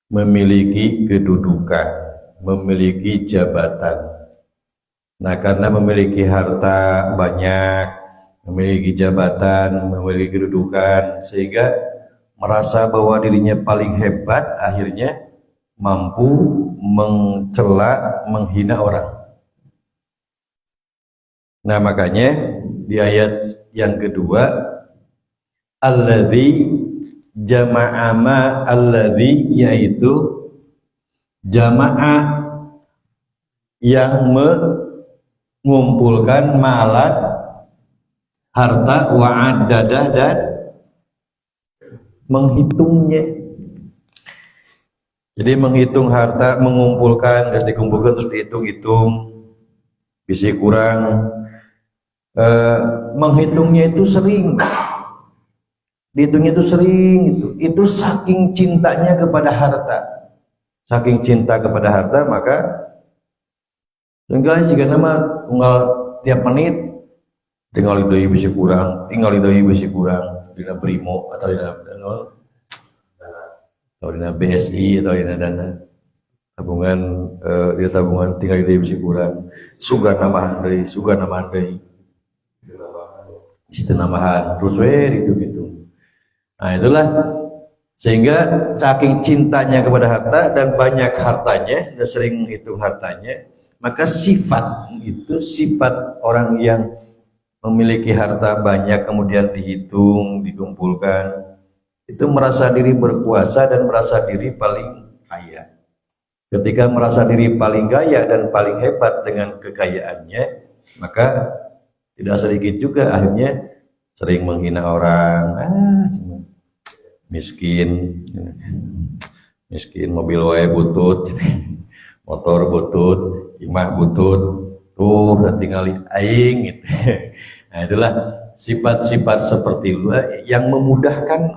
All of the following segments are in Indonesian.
memiliki kedudukan, memiliki jabatan. Nah, karena memiliki harta banyak, memiliki jabatan, memiliki kedudukan, sehingga merasa bahwa dirinya paling hebat, akhirnya mampu mencela, menghina orang. Nah, makanya di ayat yang kedua, alladzi jama'a ma alladzi, yaitu jama'a yang mengumpulkan malat, harta, wa'adadah, dan menghitungnya. Jadi menghitung harta, mengumpulkan, terus dikumpulkan, terus dihitung-hitung, bisa kurang. Menghitungnya itu sering, dihitungnya itu sering, itu saking cintanya kepada harta, saking cinta kepada harta, maka sehingga jika nama tinggal tiap menit tinggal idoi bisa kurang, tinggal idoi bisa kurang, dina Brimo atau dina BSI atau dina dana tabungan, dia tabungan tinggal idoi bisa kurang, suga namahan deui, situ namahan terus itu gitu. Nah, itulah sehingga saking cintanya kepada harta dan banyak hartanya dan sering menghitung hartanya, maka sifat itu, sifat orang yang memiliki harta banyak kemudian dihitung, dikumpulkan, itu merasa diri berkuasa dan merasa diri paling kaya. Ketika merasa diri paling kaya dan paling hebat dengan kekayaannya, maka tidak sedikit juga akhirnya sering menghina orang. Miskin, mobil wae butut, motor butut, imah butut, tuh dan tinggal aing gitu. Nah, itulah sifat-sifat seperti itu yang memudahkan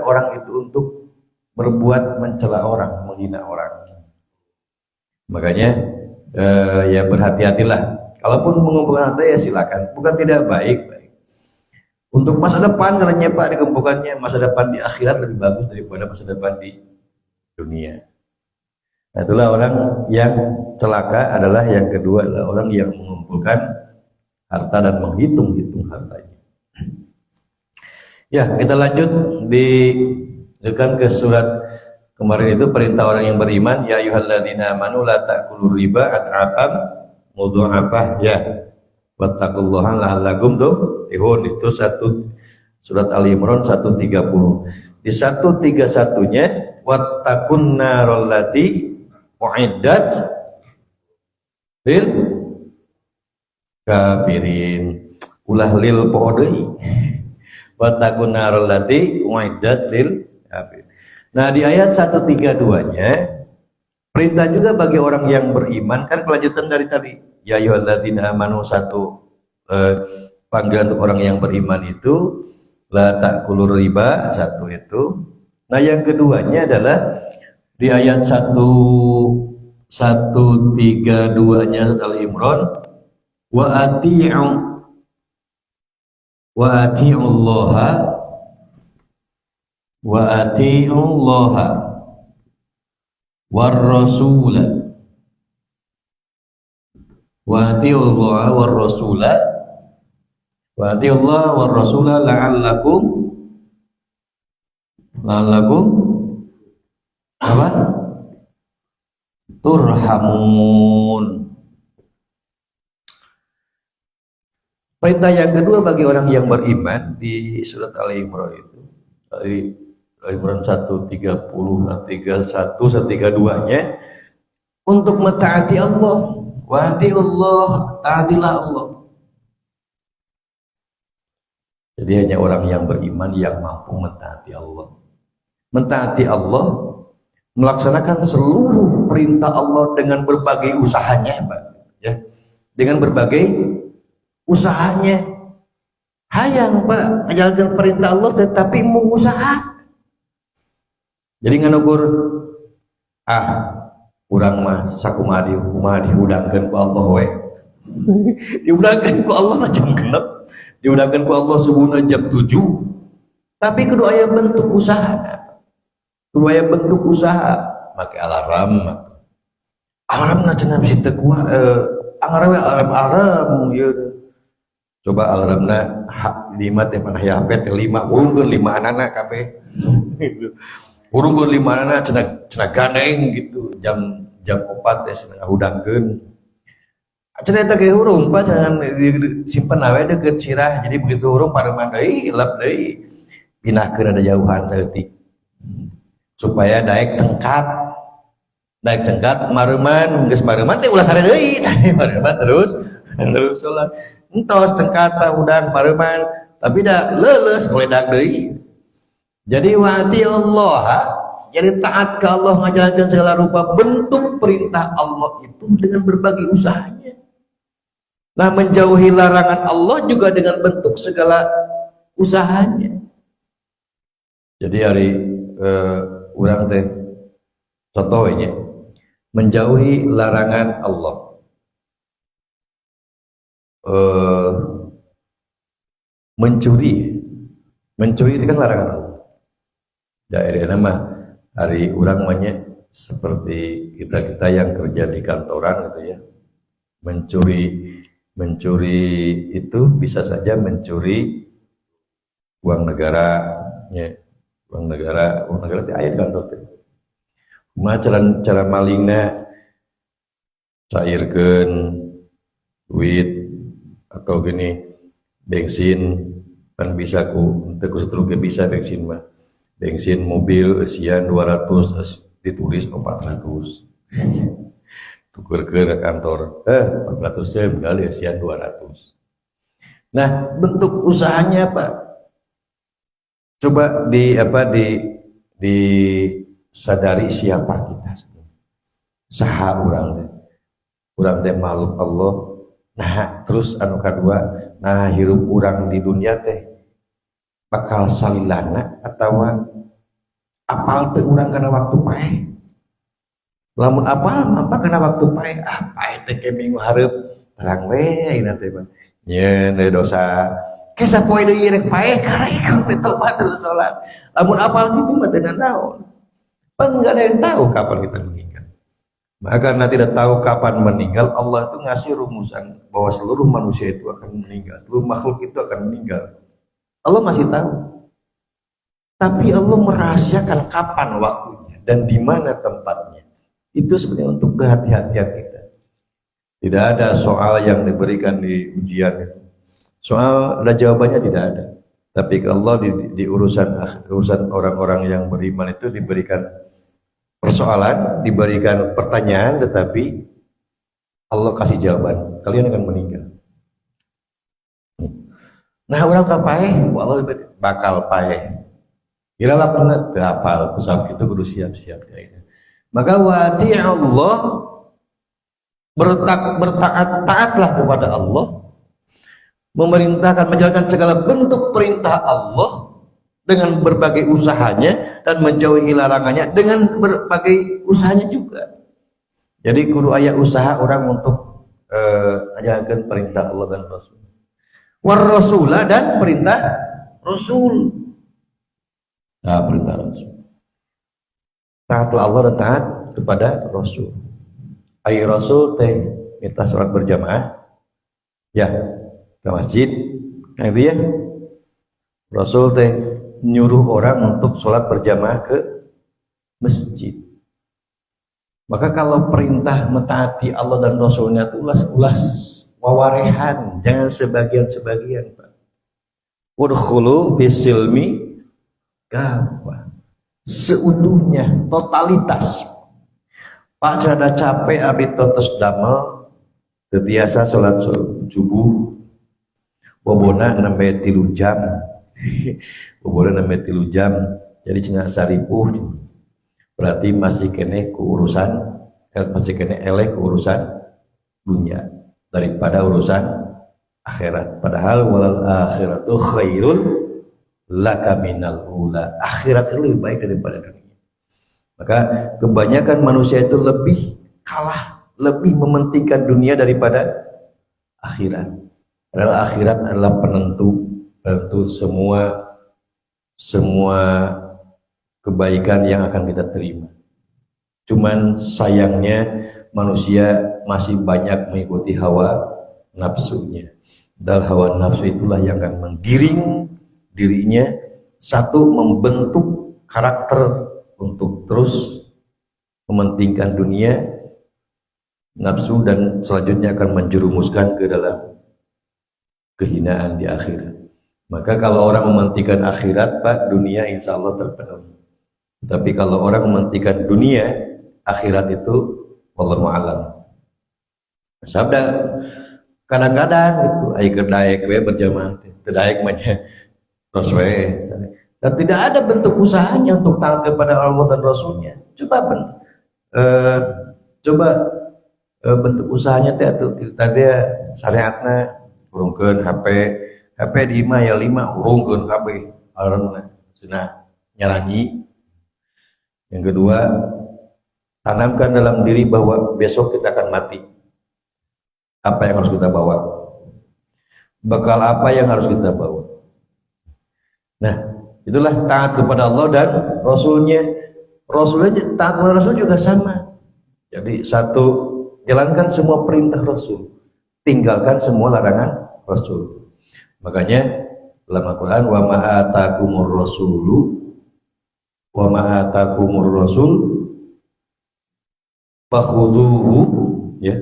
orang itu untuk berbuat mencela orang, menghina orang. Makanya ya berhati-hatilah. Kalaupun mengumpulkan harta ya silakan, bukan tidak baik. Untuk masa depan katanya Pak dikumpulkannya, masa depan di akhirat lebih bagus daripada masa depan di dunia. Nah, itulah orang yang celaka, adalah yang kedua adalah orang yang mengumpulkan harta dan menghitung-hitung hartanya. Ya, kita lanjut ke surat kemarin itu, perintah orang yang beriman, ya ayyuhalladzina amanu la ta'kulur riba ad'afan mudha'afah, ya wattaqullaha la'allakum tuflihun. Itu surat Ali Imran 130. Di 131-nya wattaqun narol lati uiddat lil kafirin, ulah lil podei wattaqun narol lati uiddat lil kafirin. Nah, di ayat 132-nya perintah juga bagi orang yang beriman, kan kelanjutan dari tadi. Ya ayyuhalladzina amanu, satu panggilan untuk orang yang beriman itu, la ta'kulur riba, satu itu. Nah, yang keduanya adalah di ayat 132-nya Al-Imran, wa ati'ullaha war rasula wa ati'ullaha war rasula la'allakum apa? Turhamun. Perintah yang kedua bagi orang yang beriman di surat Al-Imran itu, Al-Imran 130, 31, 132-nya, untuk mentaati Allah. Wa ati'ullah, taatilah Allah. Jadi hanya orang yang beriman yang mampu mentaati Allah. Mentaati Allah, melaksanakan seluruh perintah Allah dengan berbagai usahanya, Pak. Ya, dengan berbagai usahanya. Hayang, Pak, menjalankan perintah Allah tetapi mau usaha. Jadi nganukur urang mah sakumadi diudangkeun ku Allah we. Diudangkeun ku Allah na jam 6, diudangkeun ku Allah subuhna jam 7. Tapi kudu aya bentuk usaha. kudu aya bentuk usaha make alarm na cenah bisi teu kuat alarm ieu coba alarmna lima teh panah HP teh 5 urungkeun 5 anana kabeh urungkeun 5 anana cenah gandeng gitu jam 4 teh cenah ngahudangkeun cenah eta ge urung pa jangan simpen awe deukeut sirah jadi begitu urung pareman deui lep deui pinahkeun ada jauhan saeutik supaya daek cengkat mareman geus mareman teh ulah sare deui mareman terus salat entos cengkat udang pareman tapi da leuleus ngeledak deui jadi wati Allah jadi taat ke Allah menjalankan segala rupa bentuk perintah Allah itu dengan berbagai usahanya nah menjauhi larangan Allah juga dengan bentuk segala usahanya jadi hari urang teh contohnya menjauhi larangan Allah mencuri itu kan larangan Allah daerah nama hari urang manya seperti kita yang kerja di kantoran gitu ya mencuri itu bisa saja mencuri uang negara ya uang negara itu aya di kantor teh cara malingna cairkeun duit atau gini bensin kan bisa ku setruk bisa bensin mobil sekian 200 ditulis 400 tukerkeun ke kantor 400 kali sekian 200 nah bentuk usahanya Pak coba di sadari siapa kita saha urang teh makhluk Allah nah terus anu kadua nah hirup urang di dunia teh bakal salilana atawa apal teu urang kana waktu paeh lamun apal mampa kana waktu paeh paeh teh ke minggu hareup barang we ayeuna teh mah nyeun dosa ke sapoe deui rek paeh karek tobat terus salat lamun apal kitu mah teu naon pan enggak ada yang tahu kapan kita meninggal. Maka karena tidak tahu kapan meninggal, Allah itu ngasih rumusan bahwa seluruh manusia itu akan meninggal, seluruh makhluk itu akan meninggal. Allah masih tahu. Tapi Allah merahasiakan kapan waktunya dan di mana tempatnya. Itu sebenarnya untuk kehati-hatian kita. Tidak ada soal yang diberikan di ujian itu. Soal ada jawabannya tidak ada. Tapi Allah di urusan orang-orang yang beriman itu diberikan persoalan, diberikan pertanyaan, tetapi Allah kasih jawaban. Kalian akan meninggal. Nah orang kapaeh, Allah bakal paeh. Kira waktu hafal pesawat itu kudu siap-siap kayaknya. Maka wati Allah taatlah kepada Allah. Memerintahkan menjalankan segala bentuk perintah Allah dengan berbagai usahanya dan menjauhi larangannya dengan berbagai usahanya juga. Jadi kudu aya usaha orang untuk menjalankan perintah Allah dan Rasul. War Rasulah dan perintah Rasul. Nah, perintah Rasul. Taatlah Allah dan taat kepada Rasul. Ai Rasul teh minta salat berjamaah. Ya. Ke masjid, nah itu ya Rasul teh nyuruh orang untuk sholat berjamaah ke masjid. Maka kalau perintah mentaati Allah dan Rasulnya itu ulas wawarehan, jangan sebagian-sebagian Pak. Udkhulu bisilmi kafah, seutuhnya, totalitas. Pak ada capek abdi tos damel tetiasa sholat subuh bobona nembe 3 jam bobona nembe 3 jam jadi cenah saripuh berarti masih kene keurusan masih kene eleh keurusan dunia daripada urusan akhirat padahal walal akhiratu khairul laka minal ula akhirat itu lebih baik daripada dunia maka kebanyakan manusia itu lebih mementingkan dunia daripada akhirat. Adalah akhirat adalah penentu semua kebaikan yang akan kita terima. Cuman sayangnya manusia masih banyak mengikuti hawa nafsunya. Dan hawa nafsu itulah yang akan menggiring dirinya, satu, membentuk karakter untuk terus mementingkan dunia, nafsu, dan selanjutnya akan menjerumuskan ke dalam kehinaan di akhirat. Maka kalau orang mementingkan akhirat, Pak, dunia insya Allah terpenuhi. Tapi kalau orang mementingkan dunia, akhirat itu wallahu a'lam. Sabda kadang-kadang gitu, ai kedaek we berjamaah, kedaek mah terus we. Dan tidak ada bentuk usahanya untuk taat kepada Allah dan Rasulnya. Coba bentuk usahanya teh atuh tadi syariatna urungkeun HP di imah ya 5 urungkeun kabeh aranna cenah nyarangi. Yang kedua, tanamkan dalam diri bahwa besok kita akan mati. Apa yang harus kita bawa? Bekal apa yang harus kita bawa? Nah, itulah taat kepada Allah dan Rasulnya. Rasulnya taat kepada Rasul juga sama. Jadi satu, jalankan semua perintah Rasul, tinggalkan semua larangan Rasul. Makanya dalam Al-Quran, wa ma'atakumur rasulu wa ma'atakumur rasul fakhuduhu, ya,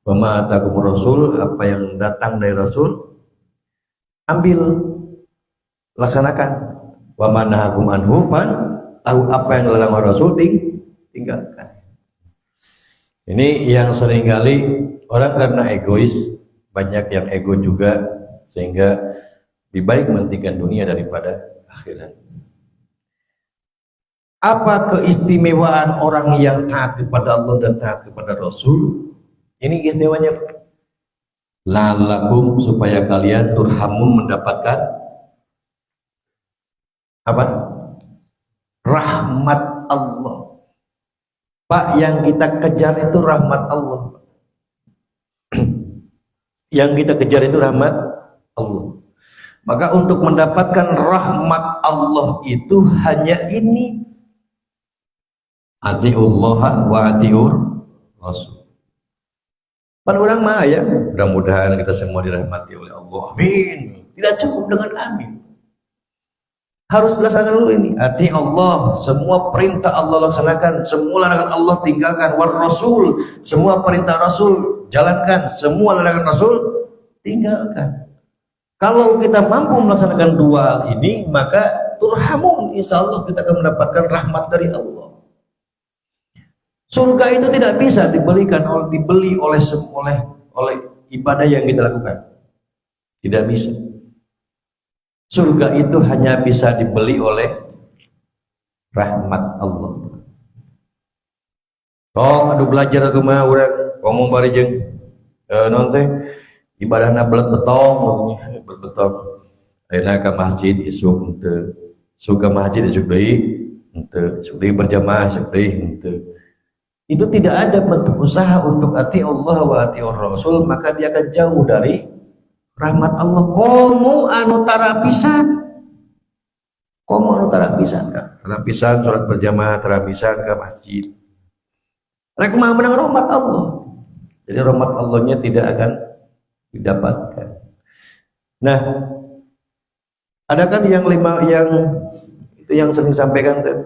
wa ma'atakumur rasul, apa yang datang dari Rasul ambil, laksanakan. Wa manahakum anhu fan, tahu apa yang dilarang Rasul, tinggalkan. Ini yang seringkali orang karena egois, banyak yang ego juga, sehingga lebih baik mementingkan dunia daripada akhirat. Apa keistimewaan orang yang taat kepada Allah dan taat kepada Rasul? Ini istimewanya, lalakum, supaya kalian turhamun, mendapatkan apa? Rahmat Allah. Pak, yang kita kejar itu rahmat Allah. Yang kita kejar itu rahmat Allah. Maka untuk mendapatkan rahmat Allah itu hanya ini, atiullah wa atiur Rasul. Pan orang mah ya, mudah-mudahan kita semua dirahmati oleh Allah. Amin. Tidak cukup dengan amin. Harus dilaksanakan dulu ini. Ati Allah, semua perintah Allah laksanakan, semua larangan Allah tinggalkan. War Rasul, semua perintah Rasul jalankan, semua larangan Rasul tinggalkan. Kalau kita mampu melaksanakan dua hal ini, maka turhamun, insya Allah kita akan mendapatkan rahmat dari Allah. Surga itu tidak bisa dibeli oleh ibadah yang kita lakukan. Tidak bisa. Surga itu hanya bisa dibeli oleh rahmat Allah. Oh, aduh belajar aku mah urang ngomong bari jeung non teh ibadahna belet betong. Ayeuna ka masjid isuk henteu. Suka masjid isuk deui henteu. Isuk deui berjamaah isuk deui henteu. Itu tidak ada bentuk usaha untuk ati Allah wa ati Rasul, maka dia akan jauh dari rahmat Allah. Komu anu tarapisan kan, tarapisan sholat berjamaah, tarapisan ke masjid, mereka mau menang rahmat Allah. Jadi rahmat Allahnya tidak akan didapatkan. Nah, ada kan yang itu yang sering sampaikan tadi,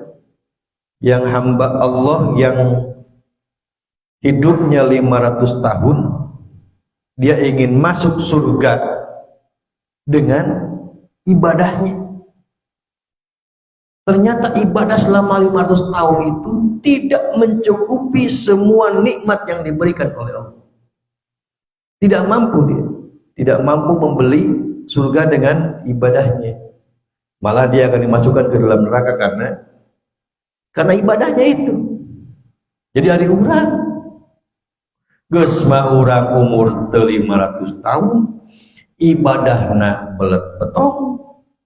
yang hamba Allah yang hidupnya 500 tahun, dia ingin masuk surga dengan ibadahnya. Ternyata ibadah selama 500 tahun itu tidak mencukupi semua nikmat yang diberikan oleh Allah. Tidak mampu dia. Tidak mampu membeli surga dengan ibadahnya. Malah dia akan dimasukkan ke dalam neraka karena ibadahnya itu. Jadi hari urang geus mah urang umur 500 tahun, ibadahna belet betong,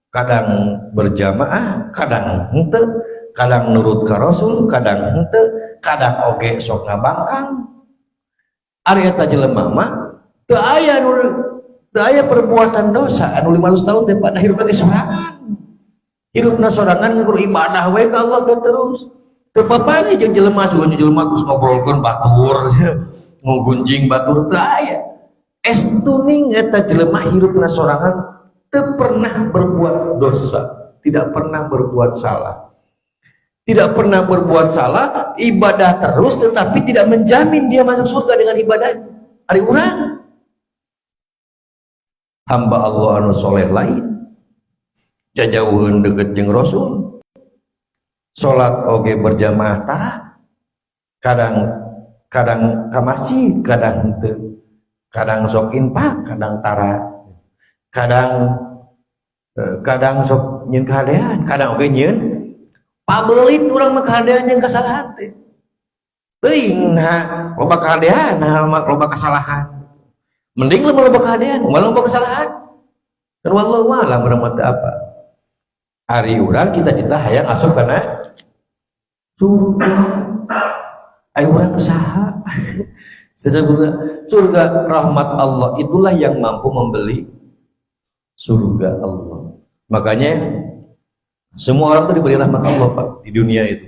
kadang berjamaah, kadang henteu, kadang nurut ka Rasul, kadang henteu, kadang oge sok ngabangkang. Ari eta jelema mah teu aya perbuatan dosa anu 500 tahun teh pada hirup ge sorangan. Hirupna sorangan ngukur ibadah we ka Allah terus. Teu papagi jeung jelema sugan jelema terus ngobrolkeun batur, ngugunjing batur teu aya. Estuning eta jelema hirupna sorangan teu pernah berbuat dosa, tidak pernah berbuat salah. Tidak pernah berbuat salah, ibadah terus tetapi tidak menjamin dia masuk surga dengan ibadahnya. Ari urang hamba Allah anu soleh lain jajauheun deukeut jeung Rasul. Salat oge berjamaah tara. Kadang ka masjid, kadang henteu. Kadang sok infak, kadang tara. Kadang sok nyeun kahadean, kadang oge nyeun pabeulit urang mah kahadean jeung kasalahan teh. Teuing loba kahadean, loba kasalahan. Mending loba kahadean, loba kasalahan. Dan wallahu a'lam beremot apa. Ari urang cita-cita hayang asup kana surga. Ayo urang saha? Surga rahmat Allah itulah yang mampu membeli surga Allah. Makanya semua orang itu diberi rahmat Allah Pak di dunia itu.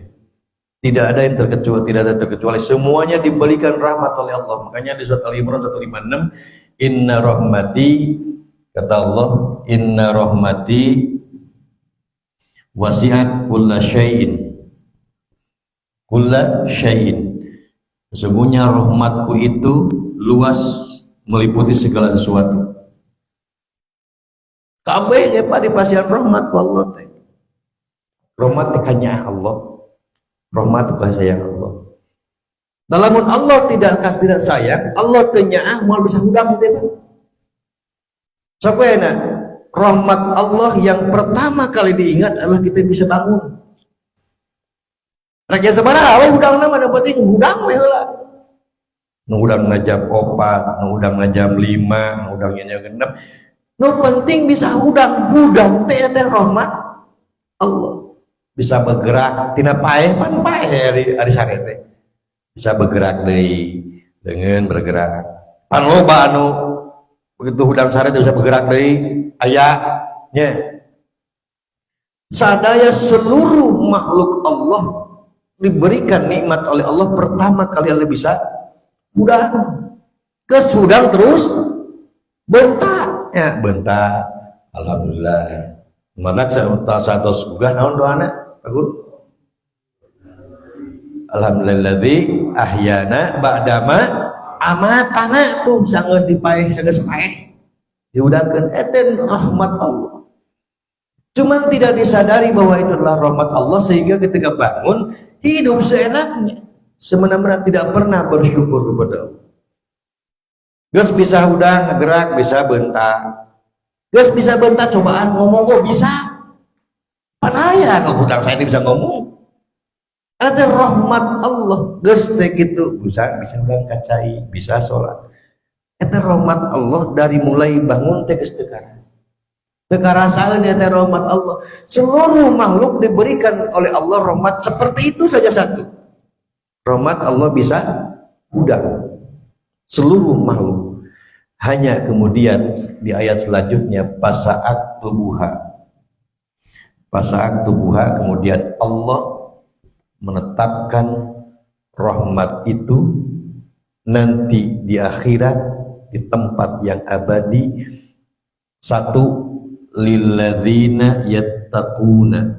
Tidak ada yang terkecuali, semuanya diberikan rahmat oleh Allah. Makanya di surat Al-Imran 156, inna rahmati, kata Allah, inna rahmati wasi'at kulla syai'in. Sesungguhnya rahmatku itu luas meliputi segala sesuatu. Kabeh ge Pak dipasihan rahmat ku Allah teh. Rahmat teh kanya Allah. Rahmat ku sayang Allah. Dalamun Allah tidak sayang, Allah teh nyaah moal bisa hudang teh Pak. Sapoeuna rahmat Allah yang pertama kali diingat adalah kita bisa bangun. Rakyat sabaraha we hudangna mah penting hudang we heula. Nu hudangna jam 4, nu hudangna jam 5, nu hudangnya jam 6. Nu penting bisa hudang teh rahmat Allah. Bisa bergerak tina paeh pan paeh ari sare teh. Bisa bergerak deui, dengan bergerak. Pan loba anu begitu hudang sare teh bisa bergerak deui aya nya. Sadaya seluruh makhluk Allah diberikan nikmat oleh Allah pertama kali Allah bisa hudang. Geus hudang terus bentak ya bentak. Alhamdulillah. Manak satos gugah naon doana? Bagus. Alhamdulilladzi ahyana ba'dama amatana tuh sanggeus dipaeh sanggeus paeh. Diudangkeun eten rahmat Allah. Cuman tidak disadari bahwa itu adalah rahmat Allah sehingga ketika bangun hidup seenaknya semena-mena tidak pernah bersyukur kepada Allah. Geus bisa hudang gerak bisa bentak. Geus bisa bentak cobaan ngomong kok bisa. Panaya kok hudang saya bisa ngomong. Ada rahmat Allah. Geus teh kitu bisa hudang kacai, bisa salat. Eta rahmat Allah dari mulai bangun teh geus teu karas. Teu karasaeun eta rahmat Allah. Seluruh makhluk diberikan oleh Allah rahmat seperti itu saja satu. Rahmat Allah bisa hudang seluruh makhluk. Hanya kemudian di ayat selanjutnya pasaat tubuha kemudian Allah menetapkan rahmat itu nanti di akhirat di tempat yang abadi. Satu, lilladzina yattaquna.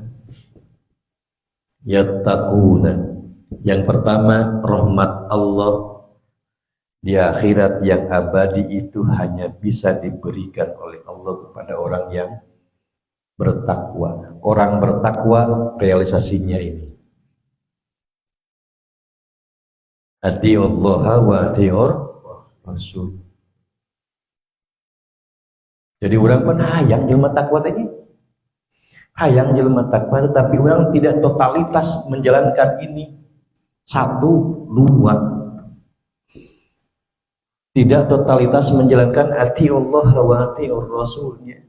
Yang pertama, rahmat Allah di akhirat yang abadi itu hanya bisa diberikan oleh Allah kepada orang yang bertakwa. Orang bertakwa realisasinya ini. Atiullaha wa atiur rasul. Jadi orang pun hayang jelema takwa teh. Hayang jelema takwa tetapi orang tidak totalitas menjalankan ini. Satu, dua. Tidak totalitas menjalankan atiullah wa atiur rasulnya.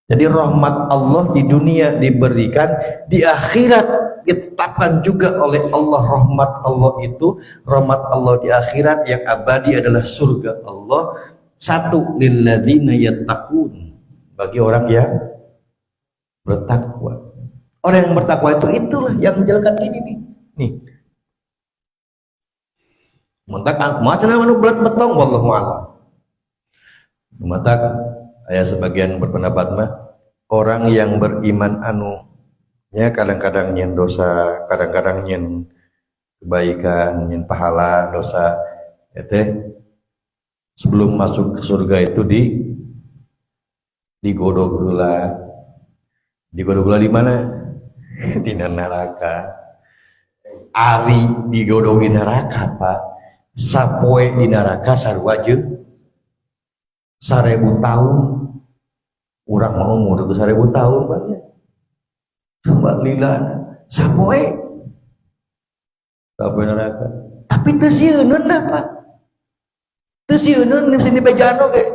Jadi rahmat Allah di dunia diberikan, di akhirat ditetapkan juga oleh Allah. Rahmat Allah itu, rahmat Allah di akhirat yang abadi adalah surga Allah. Satu, lilladzina yattaqun, bagi orang yang bertakwa. Orang yang bertakwa itulah yang menjalankan ini nih. Nih. Mentak macam anu belat betong wallahu a'lam. Mentak aya sebagian berpendapat mah orang yang beriman anu nya kadang-kadang nyen dosa, kadang-kadang nyen kebaikan, nyen pahala, dosa sebelum masuk ke surga itu digodok heula. Digodok heula di mana? Di neraka. Ari digodok di neraka, Pak. Sapoe di neraka sarua jeung 1000 tahun. Urang mau umur 1000 tahun, Pak. Coba lila sapoe neraka. Tapi teu sieunun da, Pak. Teu sieunun di sini bejaan oge.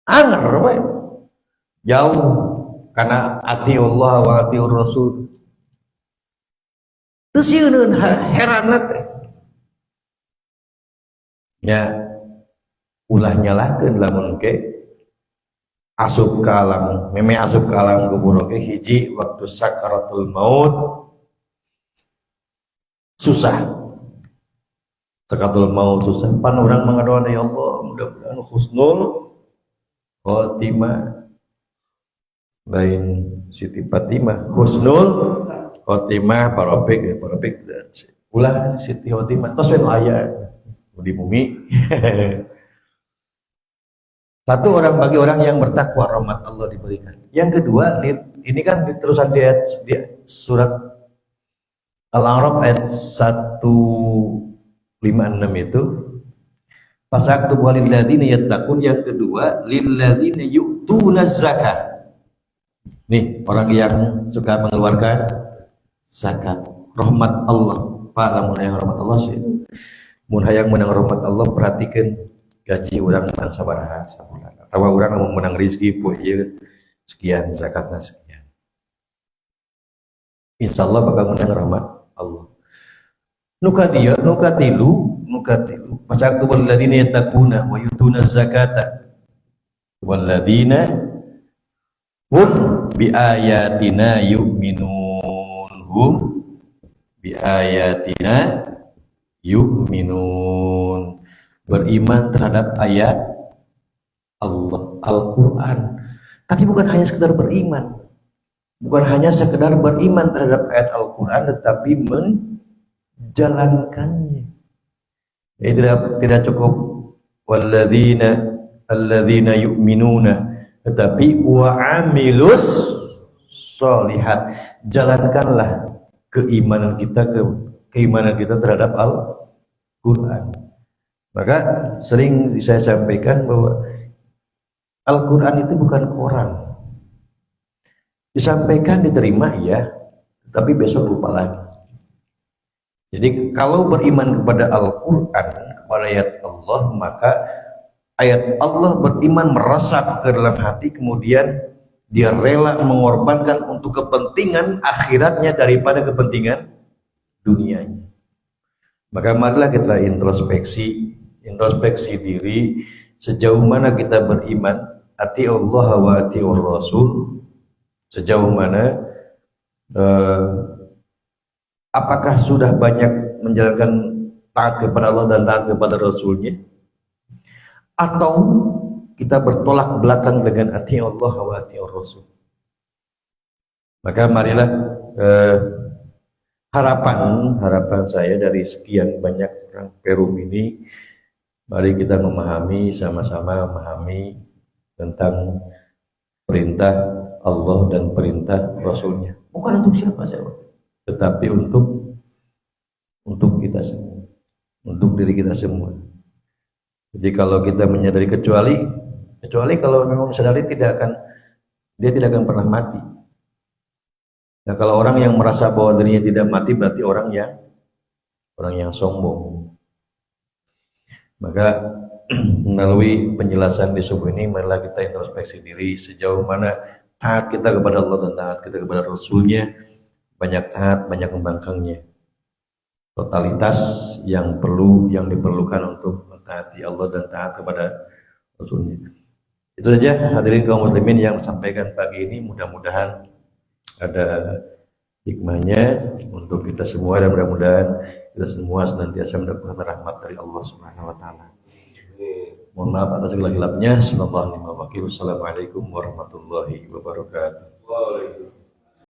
Anger we. Jauh karena ati Allah wa ati Rasul. Teu sieunun heranna teh. Ya ulah nyalakeun lamun ke asup ke alam, meme asup ke alam kubur ke hiji waktu sakaratul maut susah. Sakaratul maut susah. Pan urang mangadoan ya Allah, mudah-mudahan husnul khotimah. Lain Siti Fatimah, husnul khotimah parapik ulah Siti Fatimah. Tos we aya di bumi. Satu orang bagi orang yang bertakwa rahmat Allah diberikan. Yang kedua, ini kan terusan di surat Al-A'raf ayat 156 itu. Fasaktu walil ladzina yattaqun, yang kedua lil ladzina yu'tuna zakat. Nih, orang yang suka mengeluarkan zakat. Rahmat Allah. Pak lamun hayang rahmat Allah sih. Mun hayang menang rahmat Allah perhatikan gaji orang menang sabaraha sabulan atau orang mau menang rezeki poe ieu sekian zakatna sekian, insyaallah bakal menang rahmat Allah. Nukatilu pasaktu walladzina yattaquna wa yutuna zakata walladzina hum biayatina yu'minun, beriman terhadap ayat Allah, Al-Quran. Tapi bukan hanya sekedar beriman, terhadap ayat Al-Quran, tetapi menjalankannya. Tidak cukup alladzina yu'minuna, tetapi wa'amilus sholihat. Jalankanlah keimanan kita terhadap Al-Quran. Maka sering saya sampaikan bahwa Al-Quran itu bukan Quran. Disampaikan, diterima ya, tapi besok lupa lagi. Jadi kalau beriman kepada Al-Quran, kepada ayat Allah, maka ayat Allah beriman meresap ke dalam hati, kemudian dia rela mengorbankan untuk kepentingan akhiratnya daripada kepentingan dunianya. Maka marilah kita introspeksi diri, sejauh mana kita beriman, ati Allah wa ati Rasul, sejauh mana apakah sudah banyak menjalankan taat kepada Allah dan taat kepada Rasulnya, atau kita bertolak belakang dengan ati Allah wa ati Rasul. Maka marilah harapan saya dari sekian banyak orang Perum ini, mari kita sama-sama memahami tentang perintah Allah dan perintah Rasulnya. Bukan untuk siapa saja, tetapi untuk kita semua, untuk diri kita semua. Jadi kalau kita menyadari, kecuali kalau memang sadari dia tidak akan pernah mati. Nah, kalau orang yang merasa bahwa dirinya tidak mati berarti orang yang sombong. Maka melalui penjelasan di subuh ini, marilah kita introspeksi diri, sejauh mana taat kita kepada Allah dan taat kita kepada Rasulnya. Banyak taat, banyak membangkangnya. Totalitas yang diperlukan untuk mentaati Allah dan taat kepada Rasulnya. Itu saja hadirin kaum muslimin yang sampaikan pagi ini, mudah-mudahan ada hikmahnya untuk kita semua dan mudah-mudahan kita semua senantiasa mendapatkan rahmat dari Allah Subhanahu wa taala. Mohon maaf atas segala hilapnya. Assalamualaikum warahmatullahi wabarakatuh.